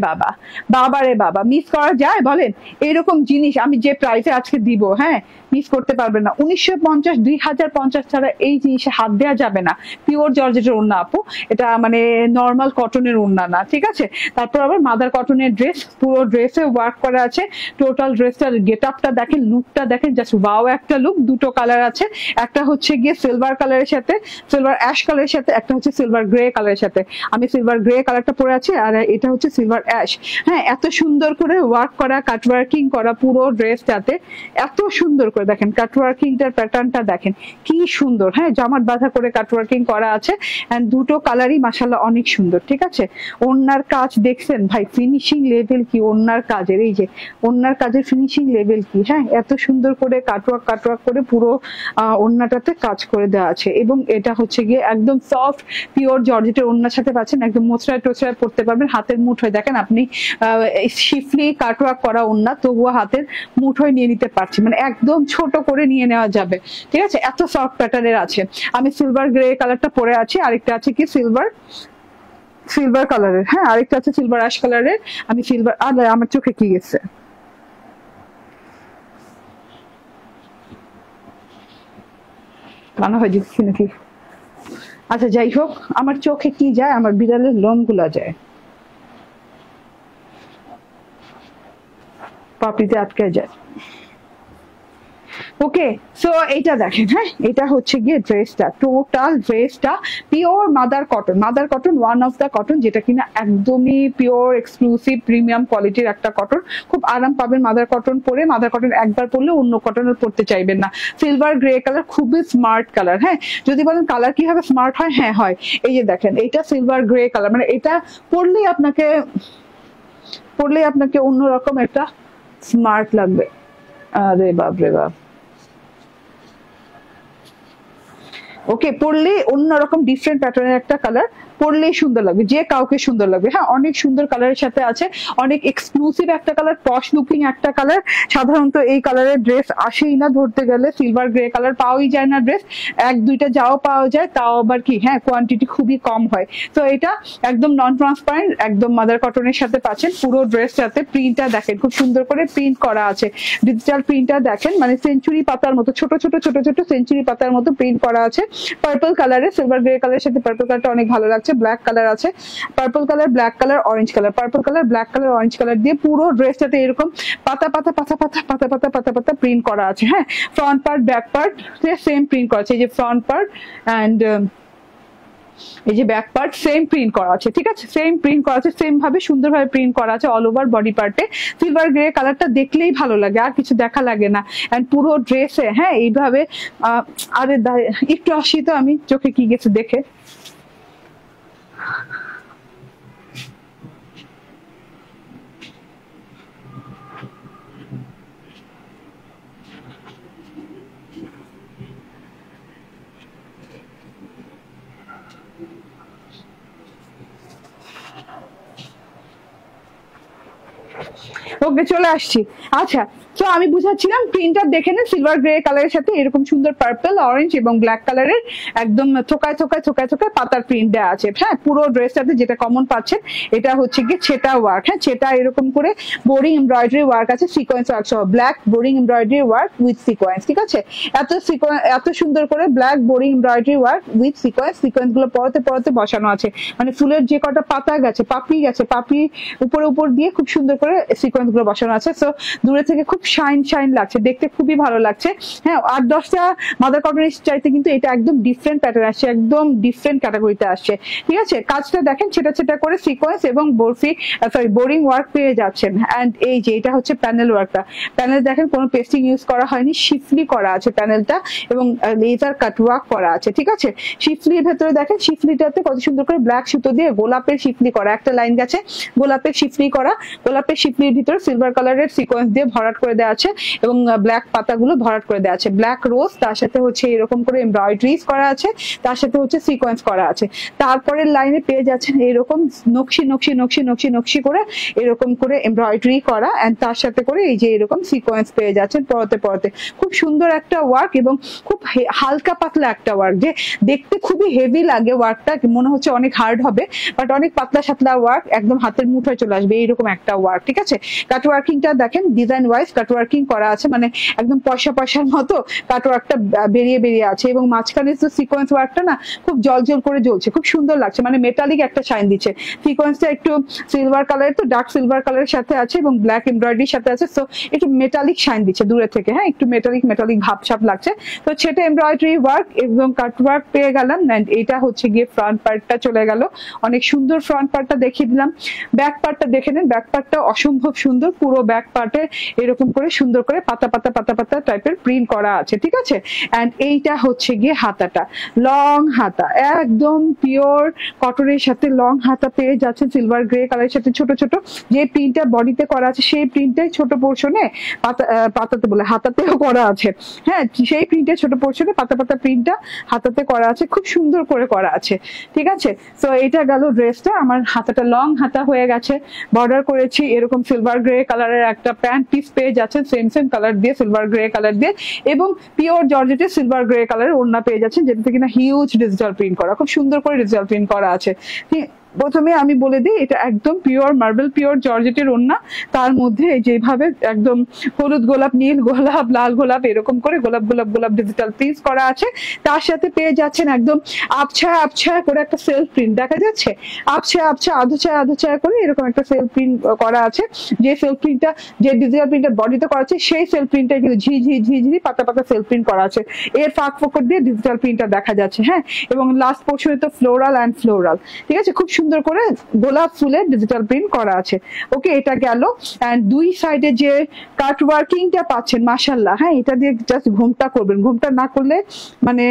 বাবা, মিস করা যায় বলেন? এরকম জিনিস আমি যে প্রাইসে আজকে দিব, হ্যাঁ মিস করতে পারবেন না। 1950, 2050 ছাড়া এই জিনিসে হাত দেওয়া যাবে না। পিওর জর্জেটের ওড়না আপু, এটা মানে নর্মাল কটনের ওড়না না। ঠিক আছে, তারপর আবার মাদার কটনের ড্রেস, পুরো ড্রেসে ওয়ার্ক করা আছে। টোটাল ড্রেসটার গেট আপটা দেখেন, লুকটা দেখেন, জাস্ট ওয়াও একটা লুক। দুটো কালার আছে, একটা হচ্ছে গিয়ে সিলভার কালারের সাথে, সিলভার অ্যাশ কালারের সাথে, একটা হচ্ছে সিলভার গ্রে কালারের সাথে। আমি সিলভার গ্রে কালারটা পরে আছি, আর এটা হচ্ছে সিলভার অ্যাশ। হ্যাঁ, এত সুন্দর করে ওয়ার্ক করা, কাটওয়ার্কিং করা পুরো ড্রেসটাতে, এত সুন্দর করে দেখেন কাটওয়ার্কিংটার প্যাটার্নটা দেখেন কি সুন্দর। হ্যাঁ, জামার বাঁধা করে কাটওয়ার্কিং করা আছে, এন্ড দুটো কালারই মাশাআল্লাহ অনেক সুন্দর। ঠিক আছে, ওড়নার কাজ দেখছেন ভাই, ফিনিশিং লেভেল কি ওড়নার কাজের, এই যে ওড়নার কাজের ফিনিশিং লেভেল কি। হ্যাঁ, এত সুন্দর করে কাটওয়ার্ক করে পুরো ওড়নাটাতে কাজ করে দেওয়া আছে। এবং এটা হচ্ছে গিয়ে একদম সফট পিওর জর্জেটের ওড়নার সাথে পাচ্ছেন, একদম মোচড়ায় টোচড়ায় পড়তে পারবেন। হাতের মুঠোয় দেখেন আপনি শিফলি কাটওয়ার্ক করা ওড়না, তবুও হাতের মুঠোয় নিয়ে নিতে পারছি, মানে একদম ছোট করে নিয়ে নেওয়া যাবে। ঠিক আছে, এত সফট প্যাটার্নের আছে। আমি সিলভার গ্রে কালারটা পরে আছি, আরেকটা আছে কি সিলভার কালারের। হ্যাঁ, আরেকটা আছে সিলভার অ্যাশ কালারের। আমি সিলভার, আমার চোখে কি গেছে, কানা হয়ে যাচ্ছি নাকি? আচ্ছা যাই হোক, আমার চোখে কি যায়, আমার বিড়ালের লোম গুলা যায়, পাপড়িতে আটকে যায়। ওকে, সো এইটা দেখেন। হ্যাঁ, এটা হচ্ছে গিয়ে ড্রেসটা, টোটাল ড্রেসটা pure mother cotton, one of the cotton, যেটা কিনা একদমই পিওর এক্সক্লুসিভ প্রিমিয়াম কোয়ালিটির একটা কটন। খুব আরাম পাবেন মাদার কটন পরে। মাদার কটন একবার পরলে অন্য কটনের পরতে চাইবেন না। সিলভার গ্রে কালার খুবই স্মার্ট কালার। হ্যাঁ, যদি বলেন কালার কিভাবে স্মার্ট হয়, হ্যাঁ হয়। এই যে দেখেন, এইটা সিলভার গ্রে কালার, মানে এটা পরলেই আপনাকে অন্যরকম একটা স্মার্ট লাগবে। আরে বাপ রে বাপ, ওকে, পরলে অন্যরকম ডিফারেন্ট প্যাটার্নের একটা কালার, পরলেই সুন্দর লাগবে, যে কাউকে সুন্দর লাগবে। হ্যাঁ, অনেক সুন্দর কালারের সাথে আছে, অনেক এক্সক্লুসিভ একটা কালার, পশ লুকিং একটা কালার। সাধারণত এই কালারের ড্রেস আসেই না, ধরতে গেলে সিলভার গ্রে কালার পাওয়াই যায় না ড্রেস, এক দুইটা যাও পাওয়া যায়, তাও আবার কি হ্যাঁ কোয়ান্টিটি খুবই কম হয়। তো এটা একদম নন ট্রান্সপারেন্ট, একদম মাদার কটনের সাথে পাচ্ছেন। পুরো ড্রেসটাতে প্রিন্টটা দেখেন, খুব সুন্দর করে প্রিন্ট করা আছে, ডিজিটাল প্রিন্টটা দেখেন, মানে সেঞ্চুরি পাতার মতো ছোট ছোট সেঞ্চুরি পাতার মতো প্রিন্ট করা আছে। পার্পল কালারে, সিলভার গ্রে কালারের সাথে পার্পল কালারটা অনেক ভালো লাগছে। ব্ল্যাক কালার আছে, purple colour, black colour, orange colour, purple colour, black colour, orange colour দিয়ে পুরো ড্রেসটাতে এরকম পাতা প্রিন্ট করা আছে। হ্যাঁ, front part back part same print করা আছে। এই যে ফ্রন্ট পার্ট অ্যান্ড এই যে ব্যাক পার্ট সেম প্রিন্ট করা আছে, ঠিক আছে, সেম প্রিন্ট করা আছে, সেম ভাবে সুন্দরভাবে প্রিন্ট করা আছে অল ওভার বডি পার্টে। সিলভার গ্রে কালারটা দেখলেই ভালো লাগে, আর কিছু দেখা লাগে না। এন্ড পুরো ড্রেসে হ্যাঁ এইভাবে আরে একটু আসি তো, আমি চোখে কি গেছে দেখে। ওকে চলে আসছি। আচ্ছা, তো আমি বুঝাচ্ছিলাম প্রিন্টার দেখে নেন, সিলভার গ্রে কালারের সাথে এরকম সুন্দর পার্পল, অরেঞ্জ এবং ব্ল্যাক কালারের একদম থোকায় থোকায় থোকায় থোকায় পাতার প্রিন্ট দেওয়া আছে। হ্যাঁ, পুরো ড্রেসটাতে যেটা কমন পাচ্ছেন এটা হচ্ছে গিয়ে ছেটা ওয়ার্ক। হ্যাঁ, ছেটা এরকম করে বোরিং এমব্রয়ডারি ওয়ার্ক আছে, সিকোয়েন্স ওয়ার্ক সহ, black boring embroidery work with sequence, ঠিক আছে। এত সুন্দর করে black boring embroidery work with sequence, sequence গুলো পরতে পরতে বসানো আছে, মানে ফুলের যে কটা পাতা গেছে, পাপড়ি গেছে, পাপড়ি উপরে উপর দিয়ে খুব সুন্দর করে সিকোয়েন্স গুলো বসানো আছে। সো দূরে থেকে খুব শাইন শাইন লাগছে, দেখতে খুবই ভালো লাগছে। হ্যাঁ, 8-10টা মাদার কটনের চাইতে কিন্তু এটা একদম ডিফারেন্ট প্যাটার্ন আসছে, একদম ডিফারেন্ট ক্যাটাগরিতে আসছে, ঠিক আছে। কাজটা দেখেন, ছেটা ছেটা করে সিকোয়েন্স এবং বোরিং ওয়ার্ক পেয়ে যাচ্ছেন। এন্ড এই যে এটা হচ্ছে প্যানেল ওয়ার্কটা, প্যানেল দেখেন কোনো পেস্টিং ইউজ করা হয়নি, শিফলি করা আছে প্যানেলটা এবং লেজার কাট ওয়ার্ক করা আছে, ঠিক আছে। শিফলির ভেতরে দেখেন, শিফলিটাতে কত সুন্দর করে ব্ল্যাক সুতো দিয়ে গোলাপের শিফলি করা, একটা লাইন গেছে গোলাপের শিফলি করা, গোলাপের শিফলির ভিতরে সিলভার কালারের সিকোয়েন্স দিয়ে ভরাট করে দেওয়া আছে এবং ব্ল্যাক পাতাগুলো ভরাট করে দেওয়া আছে, ব্ল্যাক রোজ, তার সাথে হচ্ছে এরকম করে এমব্রয়ডারিজ করা আছে, তার সাথে হচ্ছে সিকোয়েন্স করা আছে। তারপরের লাইনে পেয়ে যাচ্ছেন এরকম নকশি নকশি নকশি নকশি নকশি করে এরকম করে এমব্রয়ডারি করা, এন্ড তার সাথে করে এই যে এরকম সিকোয়েন্স পেয়ে যাচ্ছেন পরতে পরতে। খুব সুন্দর একটা ওয়ার্ক এবং খুব হালকা পাতলা একটা ওয়ার্ক, যে দেখতে খুবই হেভি লাগে ওয়ার্কটা, মনে হচ্ছে অনেক হার্ড হবে, বাট অনেক পাতলা সাতলা ওয়ার্ক, একদম হাতের মুঠোয় চলে আসবে এইরকম একটা ওয়ার্ক, ঠিক আছে। কাট ওয়ার্কিংটা দেখেন, ডিজাইন ওয়াইজ কাট ওয়ার্কিং করা আছে, মানে একদম পয়সা পয়সার মতো কাট ওয়ার্কটা বেরিয়ে বেরিয়ে আছে এবং মাঝখানে তো সিকোয়েন্স ওয়ার্কটা না খুব জল জল করে জ্বলছে, খুব সুন্দর লাগছে, মানে মেটালিক একটা শাইন দিচ্ছে। সিকোয়েন্সটা একটু সিলভার কালারের, তো ডার্ক সিলভার কালারের সাথে আছে এবং ব্ল্যাক এমব্রয়ডারির সাথে আছে, সো একটু মেটালিক শাইন দিচ্ছে দূরে থেকে। হ্যাঁ, একটু মেটালিক মেটালিক ভাবসাব লাগছে। তো সেটা এমব্রয়ডারি ওয়ার্ক এবং কাট ওয়ার্ক পেয়ে গেলাম। এন্ড এটা হচ্ছে গিয়ে ফ্রন্ট পার্টটা চলে গেল, অনেক সুন্দর ফ্রন্ট পার্টটা দেখিয়ে দিলাম। ব্যাক পার্টটা দেখে নেন, ব্যাক পার্টটা অসম্ভব সুন্দর, পুরো ব্যাক পার্টে এরকম করে সুন্দর করে পাতা পাতা পাতা পাতা টাইপের প্রিন্ট করা আছে, ঠিক আছে। এন্ড এইটা হচ্ছে গিয়ে হাতাটা, লং হাতা, একদম পিওর কটনের সাথে লং হাতা পেয়ে যাচ্ছে সিলভার গ্রে কালারের সাথে। ছোট ছোট যে প্রিন্টটা বডিতে করা আছে সেই প্রিন্টটাই ছোট পোর্শনে পাতাতে বলে হাতাতেও করা আছে। হ্যাঁ, সেই প্রিন্টের ছোট পোর্শনে পাতা পাতা প্রিন্টটা হাতাতে করা আছে, খুব সুন্দর করে করা আছে, ঠিক আছে। তো এটা গেল ড্রেসটা, আমার হাতাটা লং হাতা হয়ে গেছে, বর্ডার করেছি এরকম সিলভার গ্রে কালারের একটা প্যান্ট পিস পেয়ে যাচ্ছেন, সেম সেম কালার দিয়ে, সিলভার গ্রে কালার দিয়ে, এবং পিওর জর্জেটে সিলভার গ্রে কালারের ওড়না পেয়ে যাচ্ছেন, যেটাতে কিনা হিউজ ডিজিটাল প্রিন্ট করা, খুব সুন্দর করে ডিজিটাল প্রিন্ট করা আছে। প্রথমে আমি বলে দিই, এটা একদম পিওর মার্বেল পিওর জর্জেটের ওড়না, তার মধ্যে যেভাবে একদম হলুদ গোলাপ, নীল গোলাপ, লাল গোলাপ এরকম করে গোলাপ গোলাপ গোলাপ ডিজিটাল প্রিন্ট করা আছে। তার সাথে পেয়ে যাচ্ছেন একদম আবছা আবছা করে একটা সেলফ প্রিন্ট দেখা যাচ্ছে, আবছা আবছা আধো ছায়া করে এরকম একটা সেলফ প্রিন্ট করা আছে। যে সেলফ প্রিন্টটা, যে ডিজিটাল প্রিন্টটা বডিতে করা আছে, সেই সেলফ প্রিন্টটা কিন্তু ঝিঝি পাতা পাতা সেলফ প্রিন্ট করা আছে, এর ফাঁক ফোকর দিয়ে ডিজিটাল প্রিন্টটা দেখা যাচ্ছে। হ্যাঁ, এবং লাস্ট পোর্শনে তো ফ্লোরাল অ্যান্ড ফ্লোরাল, ঠিক আছে, খুব সুন্দর করে গোলাপ ফুলের ডিজিটাল প্রিন্ট করা আছে। ওকে, এটা গেল। এন্ড দুই সাইডে যে কাট ওয়ার্কিংটা পাচ্ছেন, মাশাআল্লাহ, হ্যাঁ, এটা দিয়ে জাস্ট ঘুমটা করবেন, ঘুমটা না করলে মানে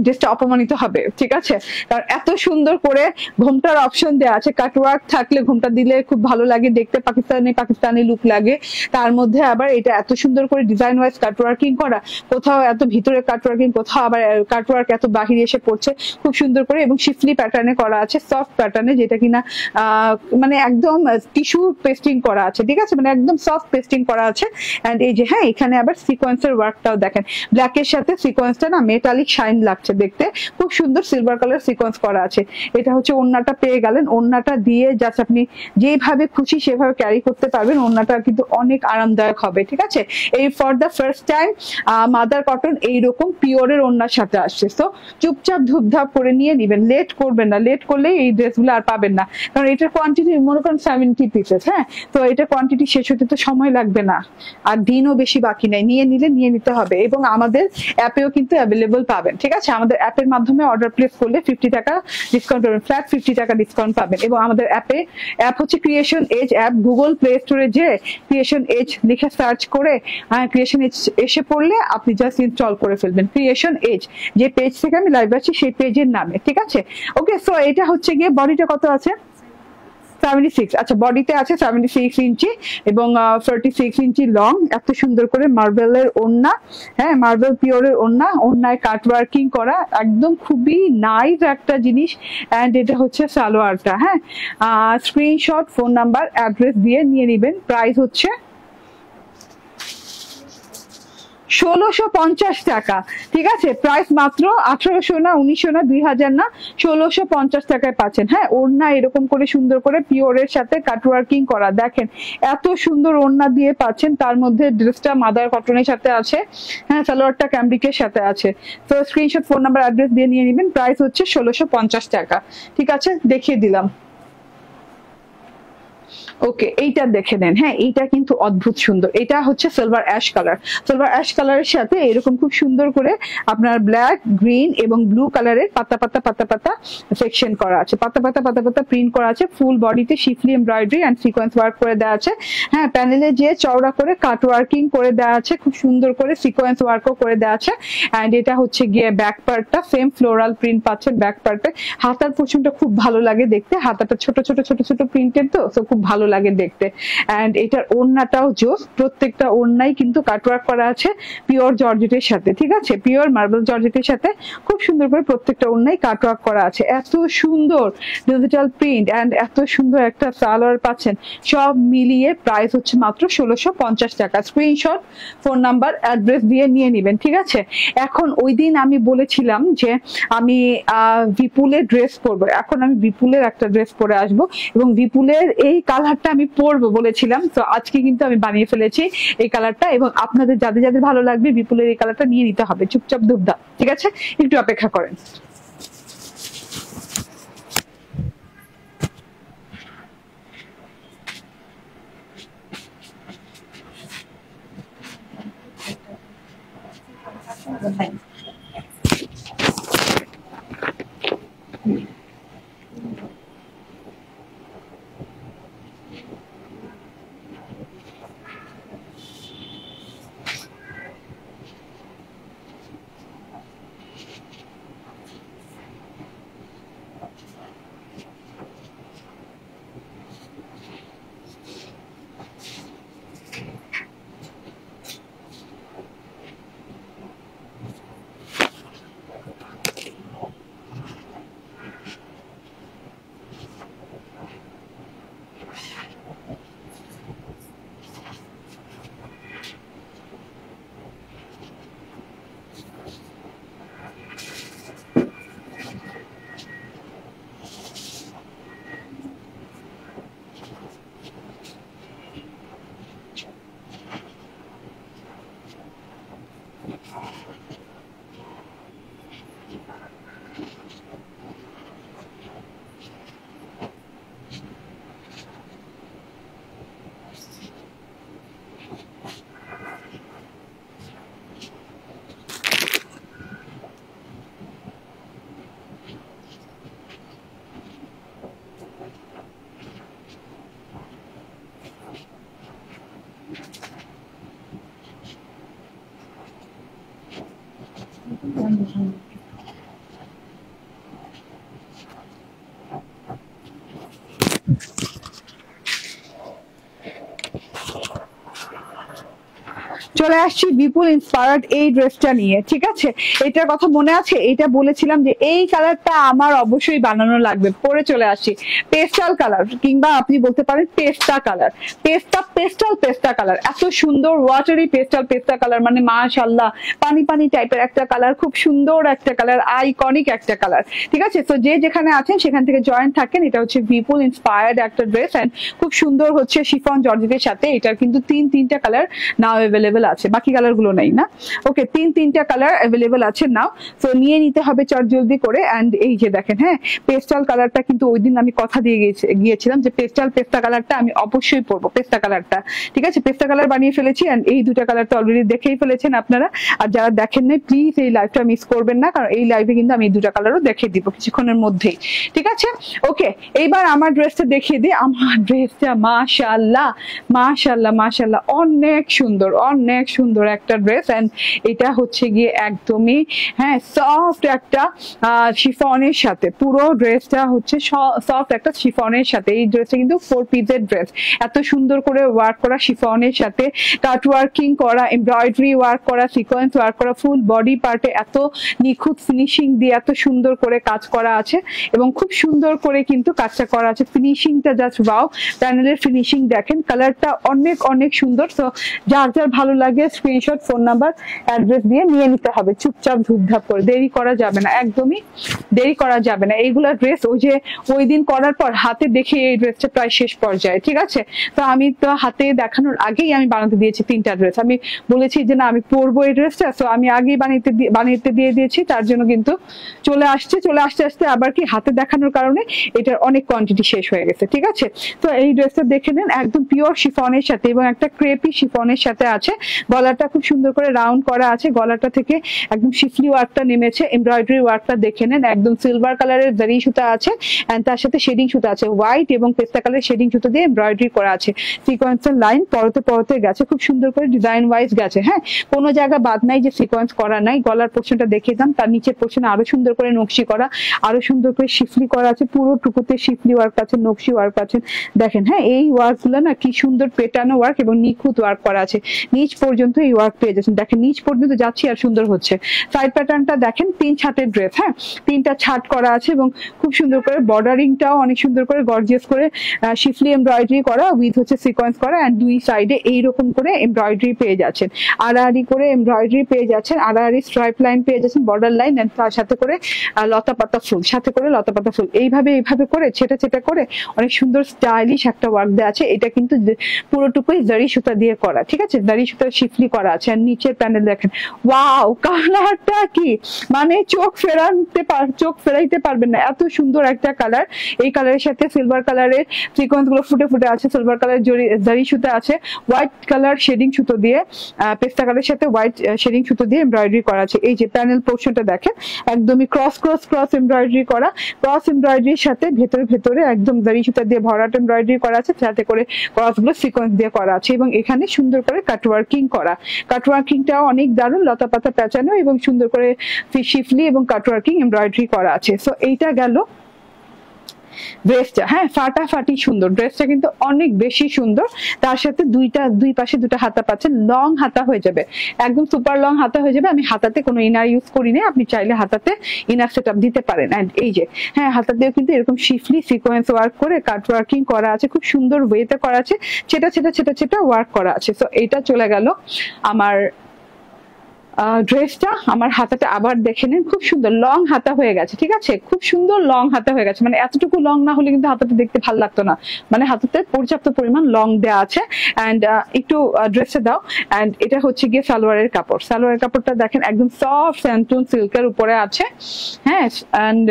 ড্রেসটা অপমানিত হবে, ঠিক আছে। কারণ এত সুন্দর করে ঘোমটার অপশন দেওয়া আছে, কাটওয়ার্ক থাকলে ঘোমটা দিলে খুব ভালো লাগে দেখতে, পাকিস্তানি পাকিস্তানি লুক লাগে। তার মধ্যে আবার এটা এত সুন্দর করে ডিজাইন ওয়াইজ কাটওয়ার্কিং করা, কোথাও এত ভিতরে কাটওয়ার্কিং, কোথাও আবার কাটওয়ার্ক এত বাহিরে এসে পড়ছে, খুব সুন্দর করে এবং শিফলি প্যাটার্নে করা আছে, সফট প্যাটার্নে, যেটা কিনা মানে একদম টিস্যু পেস্টিং করা আছে, ঠিক আছে, মানে একদম সফট পেস্টিং করা আছে। এন্ড এই যে হ্যাঁ, এখানে আবার সিকোয়েন্সের ওয়ার্কটাও দেখেন, ব্ল্যাকের সাথে সিকোয়েন্সটা না মেটালিক শাইন লাগছে দেখতে, খুব সুন্দর সিলভার কালার সিকোয়েন্স করা আছে। এটা হচ্ছে ওড়নাটা পেয়ে গেলেন, ওড়নাটা দিয়ে জাস্ট আপনি যেভাবে খুশি সেভাবে ক্যারি করতে পারবেন, ওড়নাটা কিন্তু অনেক আরামদায়ক হবে, ঠিক আছে। এই for the first time mother cotton এইরকম পিওরের ওড়নার সাথে আসছে, তো চুপচাপ ধুপধাপ করে নিয়ে নিবেন, লেট করবেন না, লেট করলে এই ড্রেসগুলো আর পাবেন না, কারণ এটার কোয়ান্টিটি মনে করেন 70 পিসেস। হ্যাঁ, তো এটা কোয়ান্টিটি শেষ হতে তো সময় লাগবে না, আর দিনও বেশি বাকি নাই, নিয়ে নিলে নিয়ে নিতে হবে, এবং আমাদের অ্যাপেও কিন্তু অ্যাভেলেবল পাবেন, ঠিক আছে। আমাদের অ্যাপের মাধ্যমে অর্ডার প্লেস করলে 50 টাকা ডিসকাউন্ট পাবেন, ফ্ল্যাট 50 টাকা ডিসকাউন্ট পাবেন। এবং আমাদের অ্যাপ হচ্ছে Creation Age app. Google Play স্টোরে যে ক্রিয়েশন এজ লিখে সার্চ করে ক্রিয়েশন এজ এসে পড়লে আপনি জাস্ট ইনস্টল করে ফেলবেন ক্রিয়েশন এজ, যে পেজ থেকে আমি লাইভ আছি সেই পেজের নামে, ঠিক আছে? ওকে, সো এটা হচ্ছে গিয়ে বডিটা কত আছে? 76। আচ্ছা, বডিতে আছে 76 ইঞ্চি এবং 46 ইঞ্চি লং। এত সুন্দর করে মার্বেলের ওড়না, হ্যাঁ মার্বেল পিওরের ওড়না, ওড়নায় কাট ওয়ার্কিং করা, একদম খুবই নাইস একটা জিনিস। অ্যান্ড এটা হচ্ছে সালোয়ারটা, হ্যাঁ। স্ক্রিনশট, ফোন নাম্বার, অ্যাড্রেস দিয়ে নিয়ে নেবেন। প্রাইস হচ্ছে 1650 টাকা, ঠিক আছে? প্রাইস মাত্র 1800 না, 1900 না, 2000 না, 1650 টাকায় পাচ্ছেন। হ্যাঁ, ওড়না এরকম করে সুন্দর করে পিওরের সাথে কাটওয়ার্কিং করা, দেখেন এত সুন্দর ওড়না দিয়ে পাচ্ছেন। তার মধ্যে ড্রেসটা মাদার কটনের সাথে আছে, হ্যাঁ সালোয়ারটা ক্যামব্রিকের সাথে আছে। তো স্ক্রিনশট, ফোন নাম্বার, অ্যাড্রেস দিয়ে নিয়ে নেবেন। প্রাইস হচ্ছে 1650 টাকা, ঠিক আছে? দেখিয়ে দিলাম। ওকে, এইটা দেখে নেন। হ্যাঁ, এইটা কিন্তু অদ্ভুত সুন্দর। এটা হচ্ছে silver ash colour. Silver ash কালারের সাথে এরকম খুব সুন্দর করে আপনার ব্ল্যাক, গ্রিন এবং ব্লু কালারের পাতা পাতা পাতা পাতা সেকশন করা আছে, পাতা পাতা পাতা পাতা প্রিন্ট করা আছে। ফুল বডিতে শিফলি এমব্রয়ডারি অ্যান্ড সিকোয়েন্স ওয়ার্ক করে দেওয়া আছে। হ্যাঁ, প্যানেলে যে চওড়া করে কাট ওয়ার্কিং করে দেওয়া আছে, খুব সুন্দর করে সিকোয়েন্স ওয়ার্কও করে দেওয়া আছে। অ্যান্ড এটা হচ্ছে গিয়ে ব্যাক পার্টটা, সেম ফ্লোরাল প্রিন্ট পাচ্ছেন ব্যাক পার্টে। হাতার পোর্শনটা খুব ভালো লাগে দেখতে, হাতাটা ছোট ছোট ছোট ছোট প্রিন্টের, তো খুব ভালো লাগে দেখতে। এন্ড এটার ওড়নাটাও জোস, প্রত্যেকটা ওড়নাই কিন্তু কাটওয়ার্ক করা আছে পিওর জর্জেটের সাথে, ঠিক আছে? পিওর মার্বেল জর্জেটের সাথে খুব সুন্দর করে প্রত্যেকটা ওড়নাই কাটওয়ার্ক করা আছে। এত সুন্দর ডিজিটাল প্রিন্ট এন্ড এত সুন্দর একটা সালোয়ার পাচ্ছেন। সব মিলিয়ে প্রাইস হচ্ছে মাত্র 1650 টাকা। স্ক্রিনশট, ফোন নাম্বার, অ্যাড্রেস দিয়ে নিয়ে নেবেন, ঠিক আছে? এখন ওই দিন আমি বলেছিলাম যে আমি বিপুলের ড্রেস পরবো, এখন আমি বিপুলের একটা ড্রেস পরে আসবো এবং বিপুলের এই কালারটা আমি পরবো বলেছিলাম। তো আজকে কিন্তু আমি বানিয়ে ফেলেছি এই কালারটা, এবং আপনাদের যাদের যাদের ভালো লাগবে বিপুলের এই কালারটা নিয়ে নিতে হবে, চুপচাপ ধূপধাপ, ঠিক আছে? একটু অপেক্ষা করেন। চলে আসছি বিপুল ইন্সপায়ার্ড এই ড্রেসটা নিয়ে, ঠিক আছে? এটার কথা মনে আছে, এটা বলেছিলাম যে এই কালারটা আমার অবশ্যই বানানো লাগবে। পরে চলে আসছি পেস্টাল কালার, কিংবা আপনি বলতে পারেন পেস্টা কালার, পেস্টা কালার। এত সুন্দর ওয়াটারি পেস্টা কালার, মানে মাশাআল্লাহ পানি পানি টাইপের একটা কালার, খুব সুন্দর একটা কালার, আইকনিক একটা কালার, ঠিক আছে? তো যে যেখানে আছেন সেখান থেকে জয়েন থাকেন। এটা হচ্ছে বিপুল ইন্সপায়ার্ড একটা ড্রেস, এন্ড খুব সুন্দর হচ্ছে শিফন জর্জেটের সাথে। এটার কিন্তু তিনটা কালার নাও অ্যাভেলেবেল অ্যাভেলেবেল আছে, বাকি কালার গুলো নেই না। ওকে, তিনটা কালার অ্যাভেলেবেল আছে নাও, তো নিয়ে নিতে হবে চট জলদি করে। অ্যান্ড এই যে দেখেন, হ্যাঁ পেস্টাল কালারটা কিন্তু ওই দিন আমি কথা দিয়ে গিয়েছিলাম যে পেস্তা কালারটা আমি অবশ্যই পরবো, পেস্তা কালারটা, ঠিক আছে, পেস্তা কালার বানিয়ে ফেলেছি। অ্যান্ড এই দুটা কালার তো অলরেডি দেখেই ফেলেছেন আপনারা, আর যারা দেখেন নাই প্লিজ এই লাইভটা মিস করবেন না, কারণ এই লাইভে কিন্তু আমি এই দুটা কালারও দেখিয়ে দিব কিছুক্ষণের মধ্যেই, ঠিক আছে। ওকে, এইবার আমার ড্রেসটা দেখিয়ে দিই। আমার ড্রেসটা মাশাআল্লাহ মাশাআল্লাহ মাশাআল্লাহ অনেক সুন্দর, অনেক সুন্দর একটা ড্রেস। এন্ড এটা হচ্ছে গিয়ে একদমই হ্যাঁ সফট একটা শিফনের সাথে, পুরো ড্রেসটা হচ্ছে সফট একটা শিফনের সাথে। এই ড্রেসটা কিন্তু 4 পিসের ড্রেস, এত সুন্দর করে ওয়ার্ক করা শিফনের সাথে কাট ওয়ার্কিং করা, এমব্রয়ডারি ওয়ার্ক করা, সিকোয়েন্স ওয়ার্ক করা, ফুল বডি পার্টে এত নিখুঁত ফিনিশিং দিয়ে এত সুন্দর করে কাজ করা আছে, এবং খুব সুন্দর করে কিন্তু কাজটা করা আছে। ফিনিশিংটা জাস্ট ওয়াও, প্যানেলের ফিনিশিং দেখেন, কালারটা অনেক অনেক সুন্দর। তো যার যার ভালো লাগে স্ক্রিনশট, ফোন নাম্বার, অ্যাড্রেস দিয়ে নিয়ে নিতে হবে, চুপচাপ ধুপধাপ করে, দেরি করা যাবে না, একদমই দেরি করা যাবে না। এইগুলা ড্রেস ওই দিন করার পর হাতে দেখে এই ড্রেসটা প্রায় শেষ পর্যায়ে, ঠিক আছে। তো আমি তো হাতে দেখানোর আগেই আমি বানাতে দিয়েছি 3টা ড্রেস, আমি বলেছি যে না আমি পরবো এই ড্রেসটা, তো আমি আগেই বানিয়ে দিয়ে দিয়েছি, তার জন্য কিন্তু চলে আসতে আসতে আবার কি হাতে দেখানোর কারণে এটার অনেক কোয়ান্টিটি শেষ হয়ে গেছে, ঠিক আছে। তো এই ড্রেসটা দেখে নেন, একদম পিওর শিফনের সাথে এবং একটা ক্রেপি শিফনের সাথে আছে। গলাটা খুব সুন্দর করে রাউন্ড করা আছে, গলাটা থেকে একদম শিফলি ওয়ার্কটা নেমেছে, এমব্রয়ডারি ওয়ার্কটা দেখে নেন, একদম সিলভার কালারের জারি সুতা আছে, এন্ড তার সাথে শেডিং সুতা আছে, হোয়াইট এবং পেস্তা কালারের শেডিং সুতা দিয়ে এমব্রয়ডারি করা আছে, সিকোয়েন্সের লাইন পরতে গেছে, খুব সুন্দর করে ডিজাইন ওয়াইজ গেছে। হ্যাঁ, কোনো জায়গা বাদ নাই যে সিকোয়েন্স করা নাই। গলার পোর্শনটা দেখে যান, তার নিচের পোর্শনে আরো সুন্দর করে নকশি করা, আরো সুন্দর করে শিফলি করা আছে, পুরো টুকুতে শিফলি ওয়ার্ক আছে, নকশি ওয়ার্ক আছে দেখেন। হ্যাঁ, এই ওয়ার্ক গুলো না কি সুন্দর পেটানো ওয়ার্ক এবং নিখুঁত ওয়ার্ক করা আছে, নিচ পর্যন্ত এই ওয়ার্ক পেয়ে যাচ্ছেন, দেখেন নিচ পর্যন্ত যাচ্ছি আর সুন্দর হচ্ছে। সাইড প্যাটার্নটা দেখেন, 3 ছাটের ড্রেস, হ্যাঁ 3টা ছাট করা আছে এবং খুব সুন্দর করে বর্ডারিংটাও অনেক সুন্দর করে গর্জিয়াস করে শিফলি এমব্রয়ডারি করা, উইথ হচ্ছে সিকোয়েন্স করা, এন্ড দুই সাইডে এইরকম করে এমব্রয়ডারি পেয়ে যাচ্ছেন, আড়াআড়ি করে এমব্রয়ডারি পেয়ে যাচ্ছেন, আড়াআড়ি স্ট্রাইপ লাইন পেয়ে যাচ্ছেন, বর্ডার লাইন, এন্ড তার সাথে করে লতা পাতা ফুল, এইভাবে করে ছেটা করে অনেক সুন্দর স্টাইলিশ একটা ওয়ার্ক দেওয়া আছে। এটা কিন্তু পুরোটুকুই জারি সুতা দিয়ে করা, ঠিক আছে, জারি সুতা শিফলি করা আছে। আর নিচের প্যানেল দেখেন, ওয়াও কালারটা কি, মানে চোখ ফেরাইতে পারবেন না, এত সুন্দর একটা কালার। এই কালারের সাথে সিলভার কালারের সিকোয়েন্স গুলো ফুটে আছে, সিলভার কালার জারি সুতা আছে, হোয়াইট কালার শেডিং সুতো দিয়ে, পেস্তা কালারের সাথে হোয়াইট শেডিং সুতো দিয়ে এমব্রয়ডারি করা আছে। এই যে প্যানেল পোর্শনটা দেখেন, একদমই ক্রস এমব্রয়ডারি করা, ক্রস এমব্রয়ডারির সাথে ভেতরে একদম জারি সুতা দিয়ে ভরাট এমব্রয়ডারি করা আছে, সাথে করে ক্রস গুলো সিকোয়েন্স দিয়ে করা আছে, এবং এখানে সুন্দর করে কাটওয়ার্কিং করা, কাটওয়ার্কিংটাও অনেক দারুণ, লতা পাতা পেঁচানো এবং সুন্দর করে শিফলি এবং কাটওয়ার্কিং এমব্রয়ডারি করা আছে। সো এইটা গেল ড্রেসটা, হ্যাঁ ফাটাফাটি সুন্দর, ড্রেসটা কিন্তু অনেক বেশি সুন্দর। তার সাথে দুই পাশে দুটো হাতা পাচ্ছেন, লং হাতা হয়ে যাবে, একদম সুপার লং হাতা হয়ে যাবে। আমি হাতাতে কোনো ইনার ইউজ করি না, আপনি চাইলে হাতাতে ইনার সেটআপ দিতে পারেন। এন্ড এই যে হ্যাঁ হাতাতেও কিন্তু এরকম শিফলি সিকোয়েন্স ওয়ার্ক করে কাট ওয়ার্কিং করা আছে, খুব সুন্দর ওয়েতে করা আছে, ছেটা ওয়ার্ক করা আছে। সো এইটা চলে গেল আমার ড্রেসটা। আমার হাতাটা আবার দেখে নিন, খুব সুন্দর লং হাতা হয়ে গেছে, ঠিক আছে, খুব সুন্দর লং হাতা হয়ে গেছে, মানে এতটুকু লং না হলে কিন্তু হাতাটা দেখতে ভালো লাগতো না, মানে হাতাতে পর্যাপ্ত পরিমাণ লং দেওয়া আছে। অ্যান্ড একটু ড্রেসে দাও। অ্যান্ড এটা হচ্ছে গিয়ে সালোয়ারের কাপড়টা দেখেন, একদম সফট স্যান্টুন সিল্কের উপরে আছে। হ্যাঁ, অ্যান্ড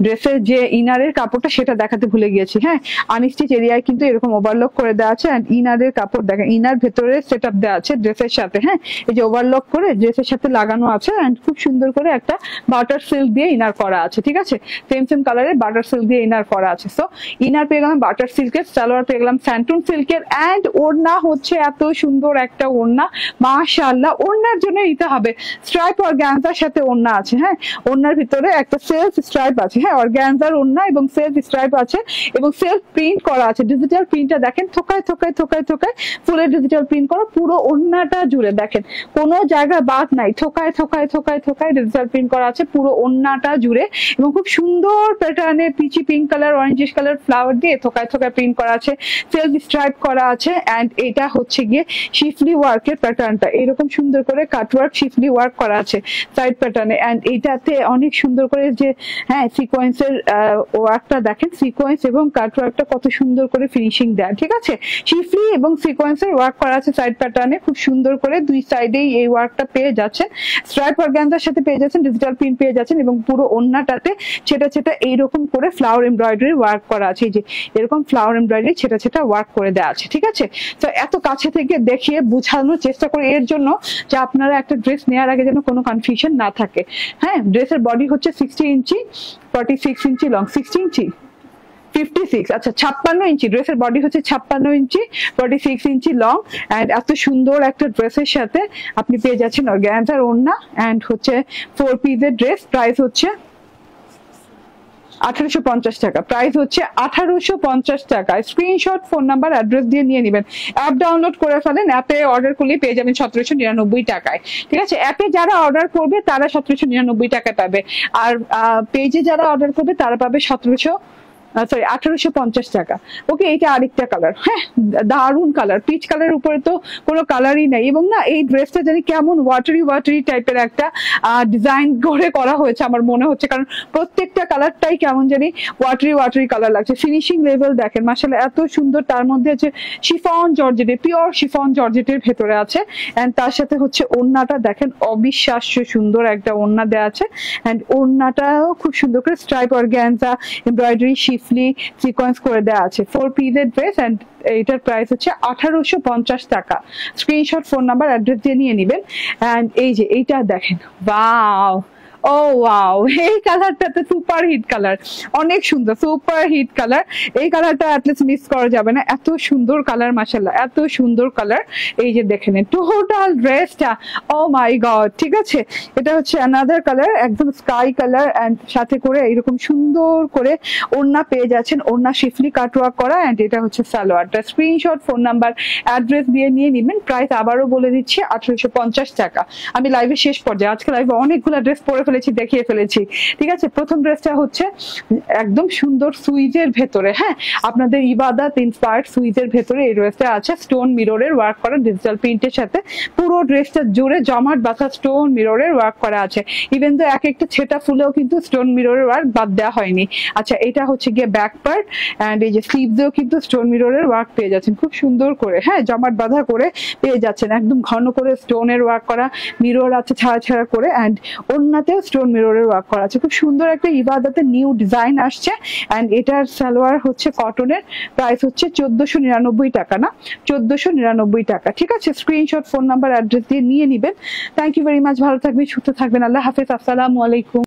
ড্রেসের যে ইনারের কাপড়টা সেটা দেখাতে ভুলে গিয়েছি। হ্যাঁ, আনস্টিচ এরিয়ায় কিন্তু এরকম ওভারলক করে দেওয়া আছে, এন্ড ইনারের কাপড় দেখেন, ইনার ভেতরে সেটআপ দেওয়া আছে ড্রেসের সাথে। হ্যাঁ, এই যে ওভারলক করে ড্রেসের সাথে লাগানো আছে, এন্ড খুব সুন্দর করে একটা বাটার সিল্ক দিয়ে ইনার করা আছে, ঠিক আছে, সেম কালারের বাটার সিল্ক দিয়ে ইনার করা আছে। সো ইনার পেয়ে গেলাম বাটার সিল্কের, সালোয়ার পেয়ে গেলাম স্যান্টুন সিল্কের, এন্ড ওড়না হচ্ছে এত সুন্দর একটা ওড়না, মাশাআল্লাহ। ওড়নার জন্য নিতে হবে স্ট্রাইপ অর্গানজার সাথে ওড়না আছে। হ্যাঁ, ওড়নার ভিতরে একটা সেলফ স্ট্রাইপ আছে, হ্যাঁ অর্গানজার ওড়না এবং সেলফ স্ট্রাইপ আছে এবং সেলফ প্রিন্ট করা আছে, ডিজিটাল প্রিন্টটা দেখেন, থোকায় ফুলের ডিজিটাল প্রিন্ট করা, পুরো ওড়নাটা জুড়ে দেখেন, কোনো জায়গা বাদ নাই, থোকায় ডিজিটাল প্রিন্ট করা আছে পুরো ওড়নাটা জুড়ে, এবং খুব সুন্দর প্যাটার্নে peachy pink colour, orangish colour flower দিয়ে থোকায় প্রিন্ট করা আছে, সেলফ স্ট্রাইপ করা আছে। এন্ড এটা হচ্ছে গিয়ে শিফলি ওয়ার্কের প্যাটার্নটা, এরকম সুন্দর করে কাটওয়ার্ক শিফলি ওয়ার্ক করা আছে সাইড প্যাটার্নে। এন্ড এইটাতে অনেক সুন্দর করে যে হ্যাঁ সিকোয়েন্সের ওয়ার্কটা দেখেন, সিকোয়েন্স এবং কাটওয়ার্কটা কত সুন্দর করে ফিনিশিং দেয়, ঠিক আছে। শিফলি এবং সিকোয়েন্সের ওয়ার্ক করা আছে সাইড প্যাটার্নে, খুব সুন্দর করে দুই সাইডেই এই ওয়ার্কটা পেয়ে যাচ্ছেন। স্ট্রাইপ অর্গানজার সাথে পেয়ে যাচ্ছেন, ডিজিটাল প্রিন্ট পেয়ে যাচ্ছেন এবং পুরো ওন্নাটাতে ছেটা ছেটা এইরকম করে ফ্লাওয়ার এমব্রয়ডারি ওয়ার্ক করা আছে। এই যে এরকম ফ্লাওয়ার এমব্রয়ডারি ছেটা ছেটা ওয়ার্ক করে দেওয়া আছে, ঠিক আছে। তো এত কাছে থেকে দেখিয়ে বোঝানোর চেষ্টা করি এর জন্য যে আপনারা একটা ড্রেস নেওয়ার আগে যেন কোনো কনফিউশন না থাকে। হ্যাঁ, ড্রেসের বডি হচ্ছে 60 ইঞ্চি, 46 ইঞ্চি লং, 60 ইঞ্চি 56, আচ্ছা 56 ইঞ্চি, ড্রেসের বডি হচ্ছে 56 ইঞ্চি, 46 ইঞ্চি লং। এন্ড এত সুন্দর একটা ড্রেসের সাথে আপনি পেয়ে যাচ্ছেন অর্গানজার ওড়না এন্ড হচ্ছে 4 পিসের ড্রেস। প্রাইস হচ্ছে 1850 টাকা, প্রাইস হচ্ছে 1850 টাকা। স্ক্রিনশট, ফোন নাম্বার, অ্যাড্রেস দিয়ে নিয়ে নেবেন। অ্যাপ ডাউনলোড করে ফেলেন, অ্যাপে অর্ডার করলে পেয়ে যাবেন 1799 টাকায়, ঠিক আছে। অ্যাপে যারা অর্ডার করবে তারা 1799 টাকায় পাবে, আর পেজে যারা অর্ডার করবে তারা পাবে 1850 টাকা। ওকে, এটা আরেকটা কালার, হ্যাঁ দারুন কালার, পিচ কালার উপরে তো কোনো কালারই নাই। এবং না এই ড্রেসটা জানি কেমন ওয়াটারি ওয়াটারি টাইপের একটা ডিজাইন করে করা হয়েছে আমার মনে হচ্ছে, কারণ প্রত্যেকটা কালারটাই কেমন জানি ওয়াটারি ওয়াটারি কালার লাগছে। ফিনিশিং লেভেল দেখেন মাশাআল্লাহ এত সুন্দর, তার মধ্যে হচ্ছে শিফন জর্জেটের, পিওর শিফন জর্জেটের ভেতরে আছে। এন্ড তার সাথে হচ্ছে ওড়নাটা দেখেন, অবিশ্বাস্য সুন্দর একটা ওড়না দেওয়া আছে। এন্ড ওড়নাটাও খুব সুন্দর করে স্ট্রাইপ অর্গানজা এমব্রয়ডারি সিকোয়েন্স করে দেওয়া আছে। 4 পিসের ড্রেস এন্ড এটার প্রাইস হচ্ছে 1850 টাকা। স্ক্রিনশট, ফোন নাম্বার, অ্যাড্রেস দিয়ে নিয়ে নেবেন। এন্ড এই যে এইটা দেখেন, ওয়াও ও ওয়াও, এই কালারটা তো সুপার হিট কালার, অনেক সুন্দর সুপার হিট কালার। এই কালারটা অ্যাটলিস্ট মিস করা যাবে না, এত সুন্দর কালার মাশাআল্লাহ, এত সুন্দর কালার। এই যে দেখেন টোটাল ড্রেসটা, ও মাই গড, ঠিক আছে। এটা হচ্ছে অ্যানাদার কালার, একদম স্কাই কালার এন্ড সাথে করে এরকম সুন্দর করে ওড়না পেয়ে যাচ্ছেন, ওড়না শিফলি কাটওয়ার্ক করা। এন্ড এটা হচ্ছে সালোয়ারটা। স্ক্রিনশট, ফোন নাম্বার, অ্যাড্রেস দিয়ে নিয়ে নেবেন। প্রাইস আবারও বলে দিচ্ছি 1850 টাকা। আমি লাইভে শেষ পর্যায়ে, আজকে লাইভে অনেকগুলো ড্রেস পরে দেখিয়ে ফেলেছি, ঠিক আছে। প্রথম ড্রেসটা হচ্ছে একদম সুন্দর সুইজের ভেতরে, হ্যাঁ আপনাদের ইবাদত ইন্সপায়ার্ড সুইজের ভেতরে এই ড্রেসটা আছে, স্টোন মিররের ওয়ার্ক করা ডিজিটাল প্রিন্টের সাথে। পুরো ড্রেসটা জুড়ে জমাট বাঁধা স্টোন মিররের ওয়ার্ক করা আছে। ইভেন তো এক একটা ছেটা ফুলেও কিন্তু স্টোন মিররের ওয়ার্ক বাদ দেওয়া হয়নি। আচ্ছা, এটা হচ্ছে গিয়ে ব্যাক পার্ট এন্ড এই যে স্লিভসেও কিন্তু স্টোন মিররের ওয়ার্ক পেয়ে যাচ্ছেন খুব সুন্দর করে, হ্যাঁ জমাট বাঁধা করে পেয়ে যাচ্ছেন, একদম ঘন করে স্টোনের ওয়ার্ক করা, মিরর আছে ছাড়া ছাড়া করে। এন্ড ওড়নাতেও স্টোন মিররের ওয়ার্ক করা আছে, খুব সুন্দর একটা ইবাদতের নিউ ডিজাইন আসছে। এন্ড এটার সালোয়ার হচ্ছে কটনের, প্রাইস হচ্ছে 1499 টাকা, না 1499 টাকা, ঠিক আছে। স্ক্রিনশট, ফোন নাম্বার, অ্যাড্রেস দিয়ে নিয়ে নিবেন। থ্যাংক ইউ ভেরি মাচ, ভালো থাকবেন, সুস্থ থাকবেন, আল্লাহ হাফেজ, আসসালামু আলাইকুম।